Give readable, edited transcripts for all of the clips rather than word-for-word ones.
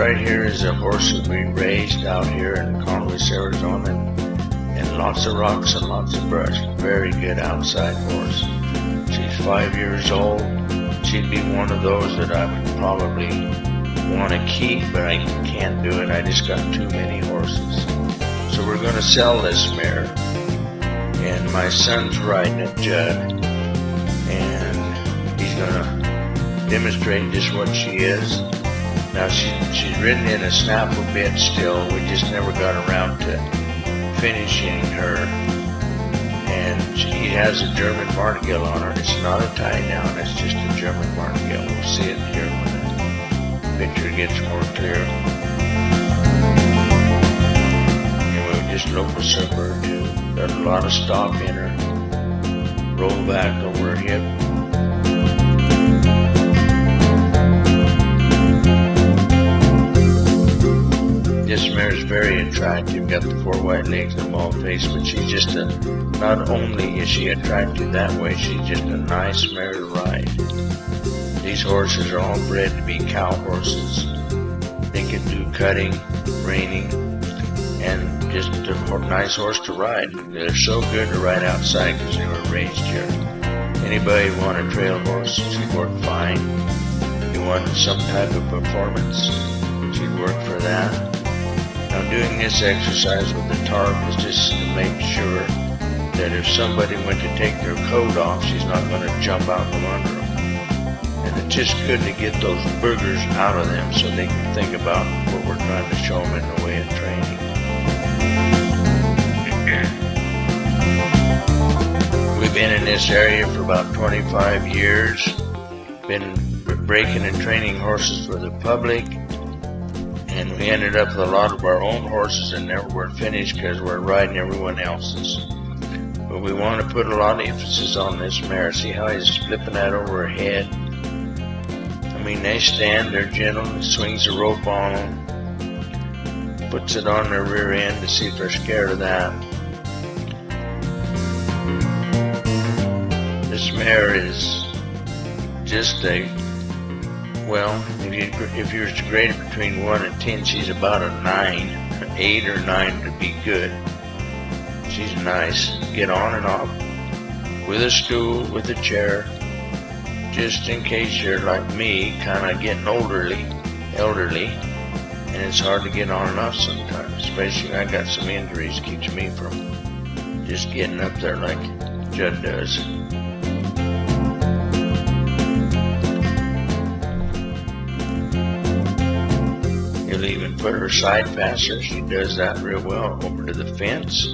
Right here is a horse that we raised out here in Cowhorse, Arizona, and lots of rocks and lots of brush. Very good outside horse. She's 5 years old. She'd be one of those that I would probably want to keep, but I can't do it. I just got too many horses. So we're going to sell this mare, and my son's riding it, Judd, and he's going to demonstrate just what she is. Now she's ridden in a snaffle bit still. We just never got around to finishing her. And he has a German martingale on her. It's not a tie down, it's just a German martingale. We'll see it here when the picture gets more clear. And we'll just locus up her too. Got a lot of stop in her. Roll back over her hip. This mare is very attractive, got the 4 white legs and a bald face, but she's just not only is she attractive that way, she's just a nice mare to ride. These horses are all bred to be cow horses. They can do cutting, reining, and just a nice horse to ride. They're so good to ride outside because they were raised here. Anybody want a trail horse, she'd work fine. You want some type of performance, she'd work for that. Now doing this exercise with the tarp is just to make sure that if somebody went to take their coat off, she's not going to jump out from under them. And it's just good to get those boogers out of them so they can think about what we're trying to show them in the way of training. We've been in this area for about 25 years, been breaking and training horses for the public. And we ended up with a lot of our own horses and never were finished because we're riding everyone else's. But we want to put a lot of emphasis on this mare. See how he's flipping that over her head? I mean, they stand, they're gentle, he swings the rope on them, puts it on their rear end to see if they're scared of that. This mare is just well, if you were to grade it between 1 and 10, she's about a 9, 8 or 9 to be good. She's nice. Get on and off with a stool, with a chair, just in case you're like me, kind of getting elderly, and it's hard to get on and off sometimes. Especially I got some injuries, keeps me from just getting up there like Judd does. He'll even put her side passer, she does that real well, over to the fence.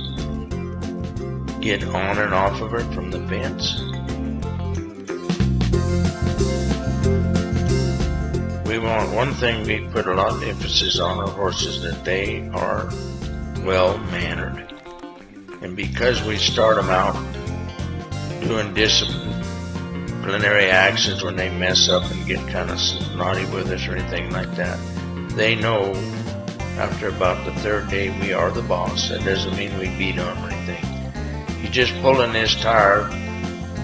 Get on and off of her from the fence. We want one thing, we put a lot of emphasis on our horses, that they are well mannered. And because we start them out doing disciplinary actions when they mess up and get kind of naughty with us or anything like that, they know after about the 3rd day we are the boss. That doesn't mean we beat them or anything. You just pulling this tire,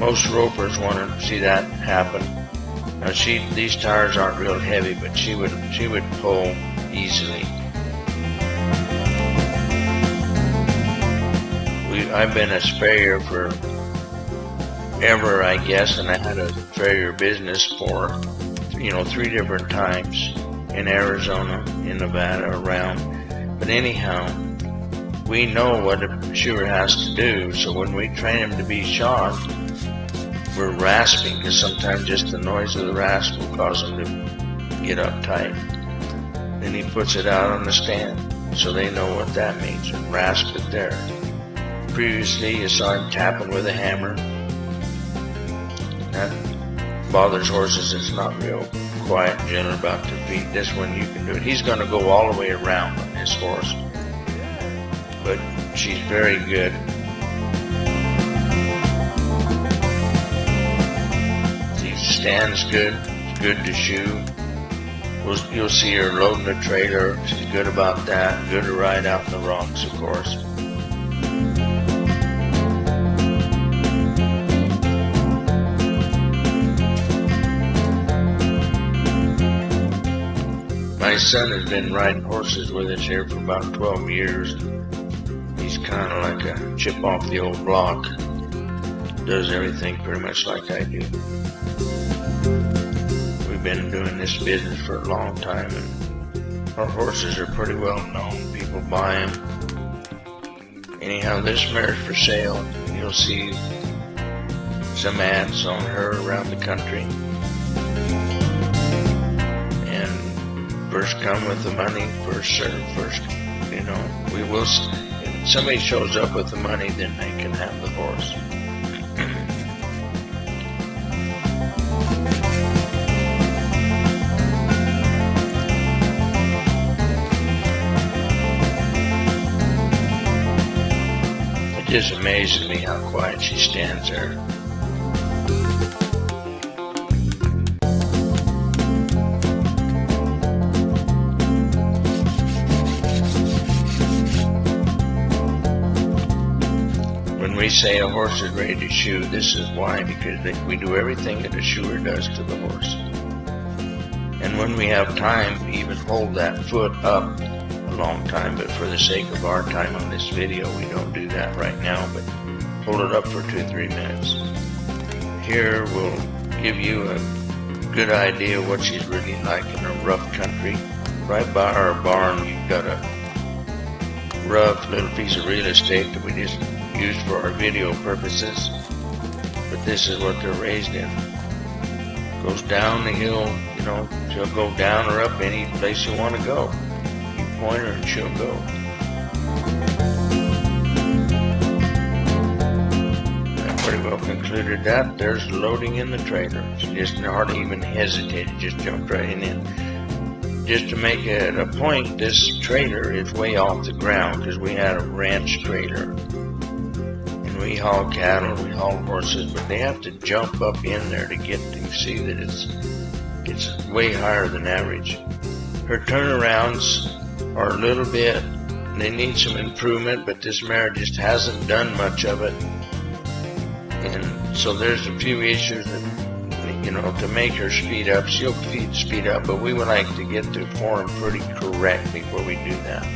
most ropers want to see that happen. Now these tires aren't real heavy, but she would pull easily. I've been a sprayer for ever, I guess, and I had a farrier business for 3 different times. In Arizona, in Nevada, around. But anyhow, we know what a shoer has to do, so when we train him to be shod, we're rasping, because sometimes just the noise of the rasp will cause him to get uptight. Then he puts it out on the stand, so they know what that means, and rasp it there. Previously, you saw him tapping with a hammer. That bothers horses. It's not real quiet and gentle about their feet. This one you can do it. He's going to go all the way around on this horse, but she's very good. She stands good. It's good to shoe. You'll see her loading the trailer. She's good about that. Good to ride out in the rocks, of course. My My son has been riding horses with us here for about 12 years. He's kind of like a chip off the old block. Does everything pretty much like I do. We've been doing this business for a long time, and our horses are pretty well known. People buy them. Anyhow, this mare's for sale. You'll see some ads on her around the country. First come with the money, first serve first. You know, we will. If somebody shows up with the money, then they can have the horse. It just amazes me how quiet she stands there. When we say a horse is ready to shoe, this is why, because we do everything that a shoer does to the horse. And when we have time, we even hold that foot up a long time, but for the sake of our time on this video, we don't do that right now, but hold it up for 2-3 minutes. Here we'll give you a good idea of what she's really like in a rough country. Right by our barn, we've got a rough little piece of real estate that we just used for our video purposes, but this is what they're raised in. Goes down the hill, you know, she'll go down or up any place you want to go. You point her and she'll go. I pretty well concluded that. There's loading in the trailer. She just hardly even hesitated, just jumped right in. Just to make it a point, this trailer is way off the ground because we had a ranch trailer. We haul cattle, we haul horses, but they have to jump up in there to get to see that it's way higher than average. Her turnarounds are a little bit, they need some improvement, but this mare just hasn't done much of it. And so there's a few issues that, you know, to make her speed up, she'll speed up, but we would like to get the form pretty correct before we do that.